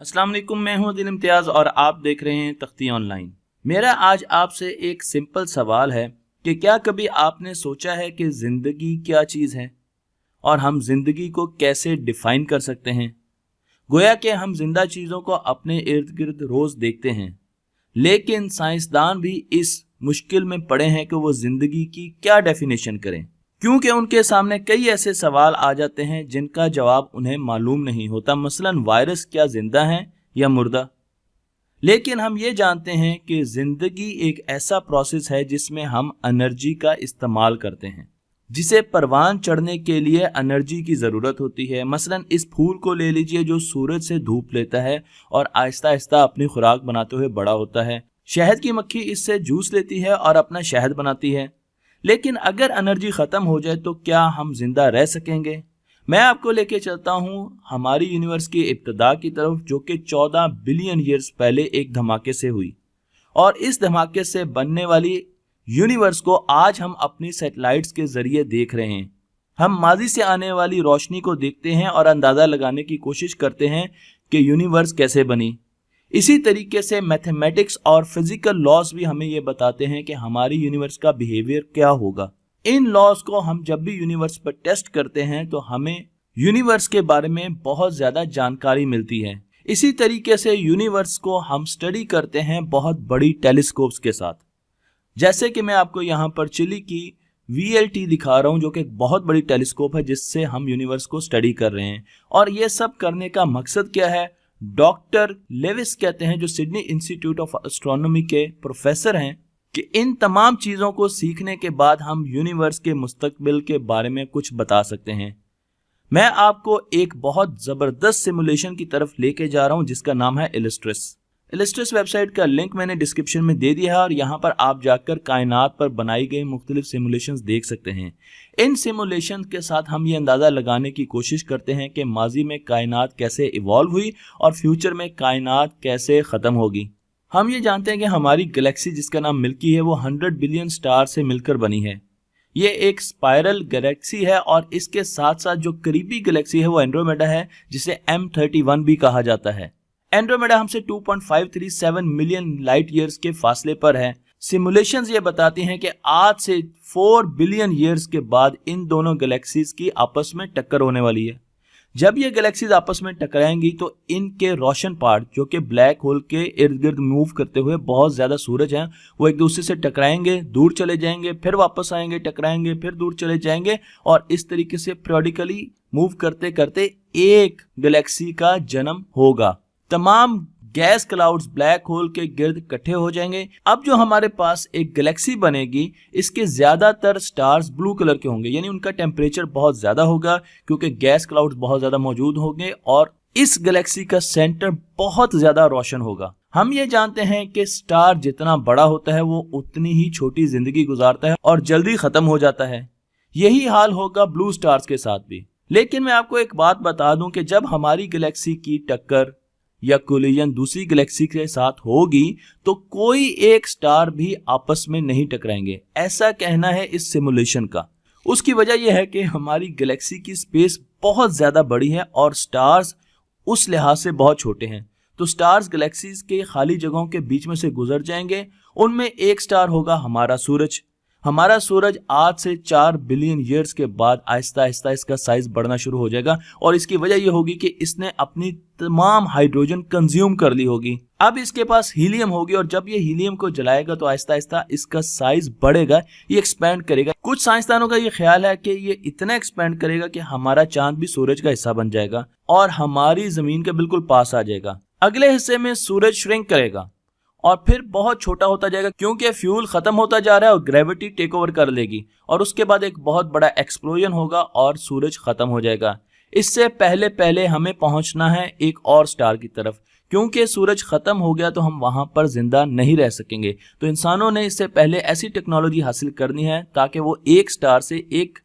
अस्सलाम वालेकुम, मैं हूं दिल इम्तियाज़ और आप देख रहे हैं तख्ती ऑनलाइन। मेरा आज आपसे एक सिंपल सवाल है कि क्या कभी आपने सोचा है कि ज़िंदगी क्या चीज़ है और हम ज़िंदगी को कैसे डिफ़ाइन कर सकते हैं। गोया कि हम जिंदा चीज़ों को अपने इर्द गिर्द रोज़ देखते हैं, लेकिन साइंसदान भी इस मुश्किल में पड़े हैं कि वो ज़िंदगी की क्या डेफिनेशन करें, क्योंकि उनके सामने कई ऐसे सवाल आ जाते हैं जिनका जवाब उन्हें मालूम नहीं होता। मसलन वायरस क्या जिंदा है या मुर्दा। लेकिन हम ये जानते हैं कि ज़िंदगी एक ऐसा प्रोसेस है जिसमें हम एनर्जी का इस्तेमाल करते हैं, जिसे परवान चढ़ने के लिए एनर्जी की ज़रूरत होती है। मसलन इस फूल को ले लीजिए जो सूरज से धूप लेता है और आहिस्ता आहिस्ता अपनी खुराक बनाते हुए बड़ा होता है। शहद की मक्खी इससे जूस लेती है और अपना शहद बनाती है। लेकिन अगर एनर्जी ख़त्म हो जाए तो क्या हम जिंदा रह सकेंगे? मैं आपको लेके चलता हूँ हमारी यूनिवर्स की इब्तिदा की तरफ, जो कि 14 बिलियन ईयर्स पहले एक धमाके से हुई। और इस धमाके से बनने वाली यूनिवर्स को आज हम अपनी सैटेलाइट्स के जरिए देख रहे हैं। हम माजी से आने वाली रोशनी को देखते हैं और अंदाज़ा लगाने की कोशिश करते हैं कि यूनिवर्स कैसे बनी। इसी तरीके से मैथमेटिक्स और फिजिकल लॉज भी हमें ये बताते हैं कि हमारी यूनिवर्स का बिहेवियर क्या होगा। इन लॉज को हम जब भी यूनिवर्स पर टेस्ट करते हैं तो हमें यूनिवर्स के बारे में बहुत ज़्यादा जानकारी मिलती है। इसी तरीके से यूनिवर्स को हम स्टडी करते हैं बहुत बड़ी टेलीस्कोप्स के साथ। जैसे कि मैं आपको यहाँ पर चिली की VLT दिखा रहा हूँ, जो कि एक बहुत बड़ी टेलीस्कोप है जिससे हम यूनिवर्स को स्टडी कर रहे हैं। और ये सब करने का मकसद क्या है? डॉक्टर लेविस कहते हैं, जो सिडनी इंस्टीट्यूट ऑफ एस्ट्रोनॉमी के प्रोफेसर हैं, कि इन तमाम चीज़ों को सीखने के बाद हम यूनिवर्स के मुस्तकबिल के बारे में कुछ बता सकते हैं। मैं आपको एक बहुत ज़बरदस्त सिमुलेशन की तरफ लेके जा रहा हूं जिसका नाम है इलस्ट्रेस। इलस्ट्रेस वेबसाइट का लिंक मैंने डिस्क्रिप्शन में दे दिया है और यहाँ पर आप जाकर कायनात पर बनाई गई मुख्तलिफ सिमुलेशंस देख सकते हैं। इन सिमुलेशन के साथ हम ये अंदाज़ा लगाने की कोशिश करते हैं कि माजी में कायनात कैसे इवॉल्व हुई और फ्यूचर में कायनात कैसे ख़त्म होगी। हम ये जानते हैं कि हमारी गैलेक्सी जिसका नाम मिल्की है वो 100 बिलियन स्टार से मिलकर बनी है। ये एक स्पाइरल गैलेक्सी है और इसके साथ साथ जो करीबी गैलेक्सी है वो एंड्रोमेडा है, जिसे M31 भी कहा जाता है। एंड्रोमेडा हमसे 2.537 मिलियन लाइट ईयर्स के फासले पर है। सिमुलेशंस ये बताती हैं कि आज से 4 बिलियन ईयर्स के बाद इन दोनों गैलेक्सीज की आपस में टक्कर होने वाली है। जब ये गैलेक्सीज आपस में टकराएंगी तो इनके रोशन पार्ट, जो कि ब्लैक होल के इर्द गिर्द मूव करते हुए बहुत ज़्यादा सूरज हैं, वो एक दूसरे से टकराएंगे, दूर चले जाएंगे, फिर वापस आएंगे, टकराएंगे, फिर दूर चले जाएंगे और इस तरीके से पीरियडिकली मूव करते करते एक गैलेक्सी का जन्म होगा। तमाम गैस क्लाउड्स ब्लैक होल के गिर्द इकट्ठे हो जाएंगे। अब जो हमारे पास एक गैलेक्सी बनेगी, इसके ज्यादातर स्टार्स ब्लू कलर के होंगे, यानी उनका टेम्परेचर बहुत ज्यादा होगा क्योंकि गैस क्लाउड्स बहुत ज्यादा मौजूद होंगे और इस गैलेक्सी का सेंटर बहुत ज्यादा रोशन होगा। हम ये जानते हैं कि स्टार जितना बड़ा होता है वो उतनी ही छोटी जिंदगी गुजारता है और जल्दी खत्म हो जाता है। यही हाल होगा ब्लू स्टार्स के साथ भी। लेकिन मैं आपको एक बात बता दूं कि जब हमारी गैलेक्सी की टक्कर या कोलिजन दूसरी गैलेक्सी के साथ होगी तो कोई एक स्टार भी आपस में नहीं टकराएंगे, ऐसा कहना है इस सिमुलेशन का। उसकी वजह यह है कि हमारी गैलेक्सी की स्पेस बहुत ज़्यादा बड़ी है और स्टार्स उस लिहाज से बहुत छोटे हैं। तो स्टार्स गैलेक्सीज के खाली जगहों के बीच में से गुजर जाएंगे। उनमें एक स्टार होगा हमारा सूरज। हमारा सूरज आज से 4 बिलियन ईयर्स के बाद आहिस्ता आहिस्ता इसका साइज बढ़ना शुरू हो जाएगा और इसकी वजह यह होगी कि इसने अपनी तमाम हाइड्रोजन कंज्यूम कर ली होगी। अब इसके पास हीलियम होगी और जब ये हीलियम को जलाएगा तो आहिस्ता आहिस्ता इसका साइज बढ़ेगा, ये एक्सपेंड करेगा। कुछ साइंसदानों का ये ख्याल है कि ये इतना एक्सपेंड करेगा कि हमारा चांद भी सूरज का हिस्सा बन जाएगा और हमारी जमीन के बिल्कुल पास आ जाएगा। अगले हिस्से में सूरज श्रिंक करेगा और फिर बहुत छोटा होता जाएगा क्योंकि फ्यूल खत्म होता जा रहा है और ग्रेविटी टेक ओवर कर लेगी और उसके बाद एक बहुत बड़ा एक्सप्लोजन होगा और सूरज खत्म हो जाएगा। इससे पहले पहले हमें पहुंचना है एक और स्टार की तरफ, क्योंकि सूरज खत्म हो गया तो हम वहां पर जिंदा नहीं रह सकेंगे। तो इंसानों ने इससे पहले ऐसी टेक्नोलॉजी हासिल करनी है ताकि वो एक स्टार से एक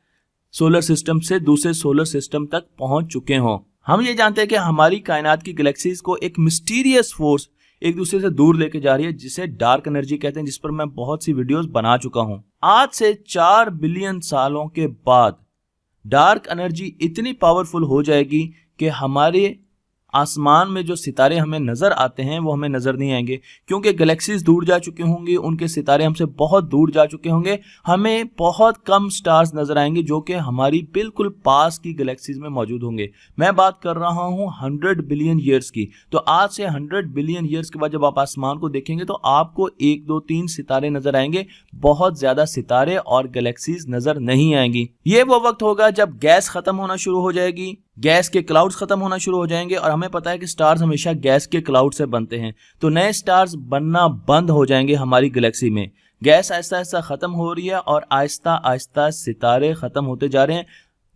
सोलर सिस्टम से दूसरे सोलर सिस्टम तक पहुंच चुके हों। हम ये जानते हैं कि हमारी कायनात की गैलेक्सीज को एक मिस्टीरियस फोर्स एक दूसरे से दूर लेके जा रही है जिसे डार्क एनर्जी कहते हैं, जिस पर मैं बहुत सी वीडियोस बना चुका हूं। आज से 4 बिलियन सालों के बाद डार्क एनर्जी इतनी पावरफुल हो जाएगी कि हमारे आसमान में जो सितारे हमें नजर आते हैं वो हमें नजर नहीं आएंगे, क्योंकि गैलेक्सीज दूर जा चुके होंगे, उनके सितारे हमसे बहुत दूर जा चुके होंगे। हमें बहुत कम स्टार्स नजर आएंगे जो कि हमारी बिल्कुल पास की गैलेक्सीज में मौजूद होंगे। मैं बात कर रहा हूं 100 बिलियन ईयर्स की। तो आज से 100 बिलियन ईयर्स के बाद जब आप आसमान को देखेंगे तो आपको 1 2 3 सितारे नजर आएंगे, बहुत ज्यादा सितारे और गैलेक्सीज नजर नहीं आएंगी। ये वो वक्त होगा जब गैस खत्म होना शुरू हो जाएगी, गैस के क्लाउड्स खत्म होना शुरू हो जाएंगे, और हमें पता है कि स्टार्स हमेशा गैस के क्लाउड से बनते हैं। तो नए स्टार्स बनना बंद हो जाएंगे हमारी गैलेक्सी में। गैस आहिस्ता आहिस्ता खत्म हो रही है और आहिस्ता आहिस्ता सितारे खत्म होते जा रहे हैं।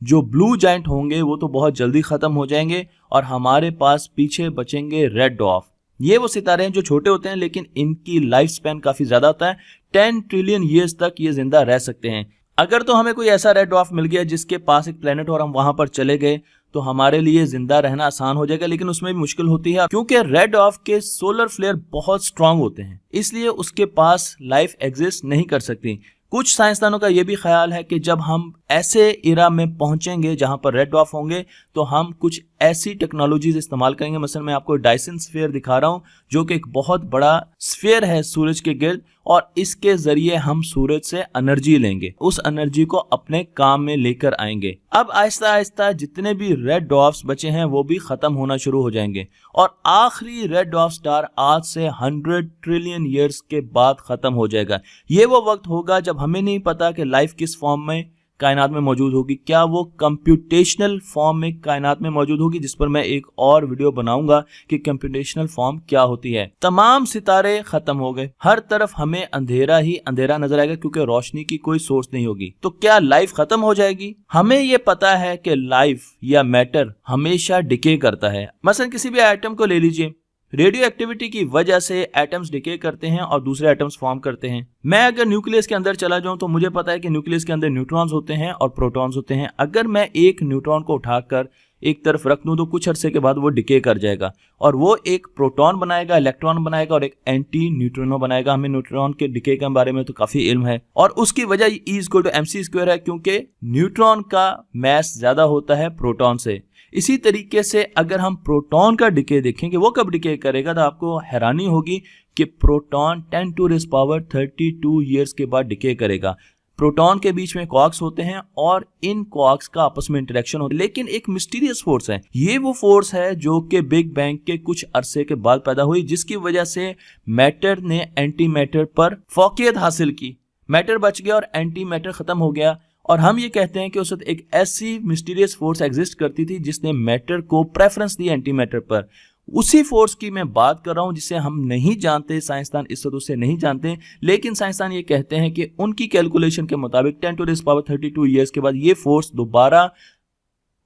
जो ब्लू जायंट होंगे वो तो बहुत जल्दी खत्म हो जाएंगे और हमारे पास पीछे बचेंगे रेड डॉर्फ। ये वो सितारे हैं जो छोटे होते हैं लेकिन इनकी लाइफ स्पैन काफी ज्यादा होता है। 10 ट्रिलियन ईयर्स तक ये जिंदा रह सकते हैं। अगर तो हमें कोई ऐसा रेड डॉर्फ मिल गया जिसके पास एक प्लेनेट और हम वहां पर चले गए तो हमारे लिए जिंदा रहना आसान हो जाएगा, लेकिन उसमें भी मुश्किल होती है क्योंकि रेड डॉर्फ के सोलर फ्लेयर बहुत स्ट्रांग होते हैं, इसलिए उसके पास लाइफ एग्जिस्ट नहीं कर सकती। कुछ साइंसदानों का यह भी ख्याल है कि जब हम ऐसे इरा में पहुंचेंगे जहां पर रेड डॉर्फ होंगे तो हम कुछ ऐसी टेक्नोलॉजीज इस्तेमाल करेंगे। मसलन मैं आपको डायसन स्फीयर दिखा रहा हूं जो कि एक बहुत बड़ा स्फीयर है सूरज के गिर्द, और इसके जरिए हम सूरज से एनर्जी लेंगे, उस एनर्जी को अपने काम में लेकर आएंगे। अब आहिस्ता आहिस्ता जितने भी रेड डॉर्फ्स बचे हैं वो भी खत्म होना शुरू हो जाएंगे और आखिरी रेड डॉर्फ स्टार आज से 100 ट्रिलियन ईयर्स के बाद खत्म हो जाएगा। ये वो वक्त होगा जब हमें नहीं पता कि लाइफ किस फॉर्म में कायनात में मौजूद होगी, क्या वो कंप्यूटेशनल फॉर्म में कायनात में मौजूद होगी, जिस पर मैं एक और वीडियो बनाऊंगा कि कंप्यूटेशनल फॉर्म क्या होती है। तमाम सितारे खत्म हो गए, हर तरफ हमें अंधेरा ही अंधेरा नजर आएगा क्योंकि रोशनी की कोई सोर्स नहीं होगी। तो क्या लाइफ खत्म हो जाएगी? हमें ये पता है कि लाइफ या मैटर हमेशा डिके करता है। मसलन किसी भी एटम को ले लीजिए, रेडियो एक्टिविटी की वजह से एटम्स डिके करते हैं और दूसरे एटम्स फॉर्म करते हैं। मैं अगर न्यूक्लियस के अंदर चला जाऊं तो मुझे पता है कि न्यूक्लियस के अंदर न्यूट्रॉन्स होते हैं और प्रोटॉन्स होते हैं। अगर मैं एक न्यूट्रॉन को उठाकर एक तरफ रख दूं तो कुछ अरसे के बाद वो डिके कर जाएगा और वो एक प्रोटॉन बनाएगा, इलेक्ट्रॉन बनाएगा और एक एंटी न्यूट्रिनो बनाएगा। हमें न्यूट्रॉन के डिके के बारे में तो काफी इल्म है और उसकी वजह E=mc² है क्योंकि न्यूट्रॉन का मास ज्यादा होता है प्रोटॉन से। इसी तरीके से अगर हम प्रोटॉन का डिके देखेंगे वो कब डिके करेगा तो आपको हैरानी होगी कि प्रोटॉन 10⁻32 ईयर्स के बाद डिके करेगा। प्रोटॉन के बीच में क्वार्क्स होते हैं और इन क्वार्क्स का आपस में इंटरेक्शन होता है, लेकिन एक मिस्टीरियस फोर्स है। ये वो फोर्स है जो कि बिग बैंग के कुछ अरसे के बाद पैदा हुई, जिसकी वजह से मैटर ने एंटी मैटर पर फौकियत हासिल की। मैटर बच गया और एंटी मैटर खत्म हो गया और हम ये कहते हैं कि उस वक्त एक ऐसी मिस्टीरियस फोर्स एग्जिस्ट करती थी जिसने मैटर को प्रेफरेंस दी एंटी मैटर पर। उसी फोर्स की मैं बात कर रहा हूं जिसे हम नहीं जानते, साइंसदान इस वक्त उसे नहीं जानते, लेकिन साइंसदान ये कहते हैं कि उनकी कैलकुलेशन के मुताबिक 10⁻32 ईयर्स के बाद ये फोर्स दोबारा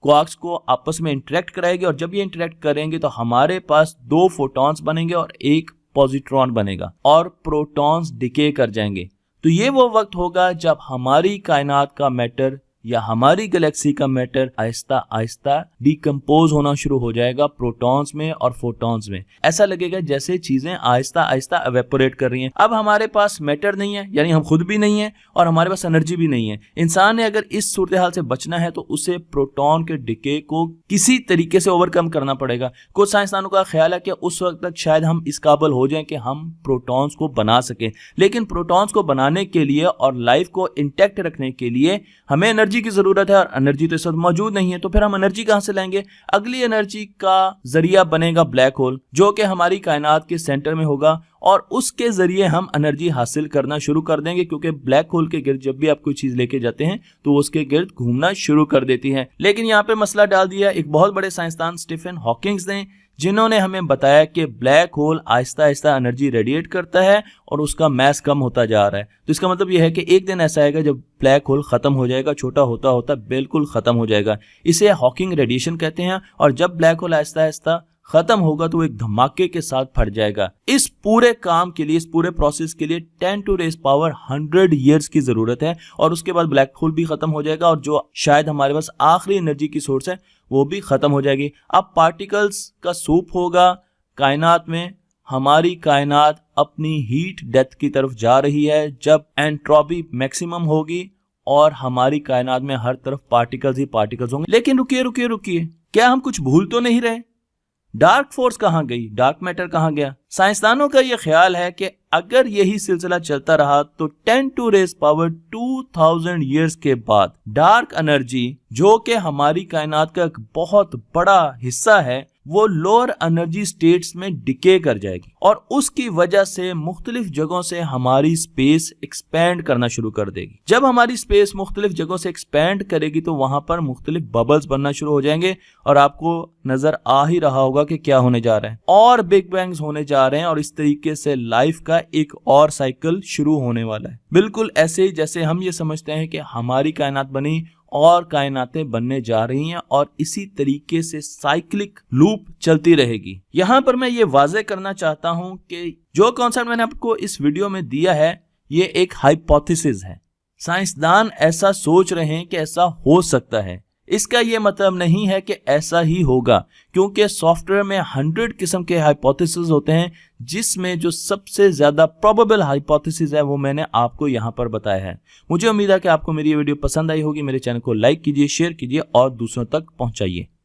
क्वार्क्स को आपस में इंटरेक्ट कराएगी और जब ये इंटरेक्ट करेंगे तो हमारे पास 2 फोटॉन्स बनेंगे और एक पॉजिट्रॉन बनेगा और प्रोटॉन्स डिके कर जाएंगे। तो ये वो वक्त होगा जब हमारी कायनात का मैटर या हमारी गैलेक्सी का मैटर आहिस्ता आहिस्ता डिकम्पोज होना शुरू हो जाएगा प्रोटॉन्स में और फोटॉन्स में। ऐसा लगेगा जैसे चीजें आहिस्ता आहिस्ता एवेपोरेट कर रही हैं। अब हमारे पास मैटर नहीं है, यानी हम खुद भी नहीं है और हमारे पास एनर्जी भी नहीं है। इंसान ने अगर इस सूरत हाल से बचना है तो उसे प्रोटॉन के डिके को किसी तरीके से ओवरकम करना पड़ेगा। कुछ साइंसदानों का ख्याल है कि उस वक्त तक शायद हम इस काबिल हो जाएं कि हम प्रोटॉन्स को बना सकें, लेकिन प्रोटॉन्स को बनाने के लिए और लाइफ को इंटैक्ट रखने के लिए हमें एनर्जी की जरूरत है और एनर्जी तो इस वक्त मौजूद नहीं है। तो फिर हम एनर्जी कहां से लाएंगे? अगली एनर्जी का जरिया बनेगा ब्लैक होल, जो कि हमारी कायनात के सेंटर में होगा और उसके जरिए हम एनर्जी हासिल करना शुरू कर देंगे, क्योंकि ब्लैक होल के गिर्द जब भी आप कोई चीज लेके जाते हैं तो वो उसके गिर्द घूमना शुरू कर देती है। लेकिन यहाँ पे मसला डाल दिया एक बहुत बड़े साइंसदान स्टीफन हॉकिंग्स ने, जिन्होंने हमें बताया कि black hole Aahista Aahista energy radiate करता है और उसका मास कम होता जा रहा है। तो इसका मतलब यह है कि एक दिन ऐसा आएगा जब ब्लैक होल खत्म हो जाएगा, छोटा होता होता बिल्कुल खत्म हो जाएगा। इसे हॉकिंग रेडिएशन कहते हैं और जब ब्लैक होल आहिस्ता आहिस्ता खत्म होगा तो एक धमाके के साथ फट जाएगा। इस पूरे काम के लिए, इस पूरे प्रोसेस के लिए 10⁻100 ईयर्स की जरूरत है और उसके बाद ब्लैक होल भी खत्म हो जाएगा और जो शायद हमारे पास आखिरी एनर्जी की सोर्स है वो भी खत्म हो जाएगी। अब पार्टिकल्स का सूप होगा कायनात में। हमारी कायनात अपनी हीट डेथ की तरफ जा रही है जब एंट्रोपी मैक्सिमम होगी और हमारी कायनात में हर तरफ पार्टिकल्स ही पार्टिकल्स होंगे। लेकिन रुकिए रुकिए रुकिए, क्या हम कुछ भूल तो नहीं रहे? डार्क फोर्स कहाँ गई, डार्क मैटर कहाँ गया? साइंसदानों का यह ख्याल है कि अगर यही सिलसिला चलता रहा तो 10⁻² ईयर्स के बाद डार्क एनर्जी, जो कि हमारी कायनात का एक बहुत बड़ा हिस्सा है, वो लोअर एनर्जी स्टेट्स में डिके कर जाएगी और उसकी वजह से मुख्तलिफ जगहों से हमारी स्पेस एक्सपेंड करना शुरू कर देगी। जब हमारी स्पेस मुख्तलिफ जगहों से एक्सपेंड करेगी तो वहां पर मुख्तलिफ बबल्स बनना शुरू हो जाएंगे और आपको नजर आ ही रहा होगा कि क्या होने जा रहा है, और बिग बैंग्स होने जा रहे हैं और इस तरीके से लाइफ का एक और साइकिल शुरू होने वाला है। बिल्कुल ऐसे ही जैसे हम ये समझते हैं कि हमारी कायनात बनी और कायनातें बनने जा रही हैं और इसी तरीके से साइक्लिक लूप चलती रहेगी। यहां पर मैं ये वाज़ेह करना चाहता हूं कि जो कॉन्सेप्ट मैंने आपको इस वीडियो में दिया है ये एक हाइपोथेसिस है। साइंसदान ऐसा सोच रहे हैं कि ऐसा हो सकता है, इसका ये मतलब नहीं है कि ऐसा ही होगा, क्योंकि सॉफ्टवेयर में 100 किस्म के हाइपोथेसिस होते हैं, जिसमें जो सबसे ज्यादा प्रोबेबल हाइपोथेसिस है वो मैंने आपको यहाँ पर बताया है। मुझे उम्मीद है कि आपको मेरी ये वीडियो पसंद आई होगी। मेरे चैनल को लाइक कीजिए, शेयर कीजिए और दूसरों तक पहुंचाइए।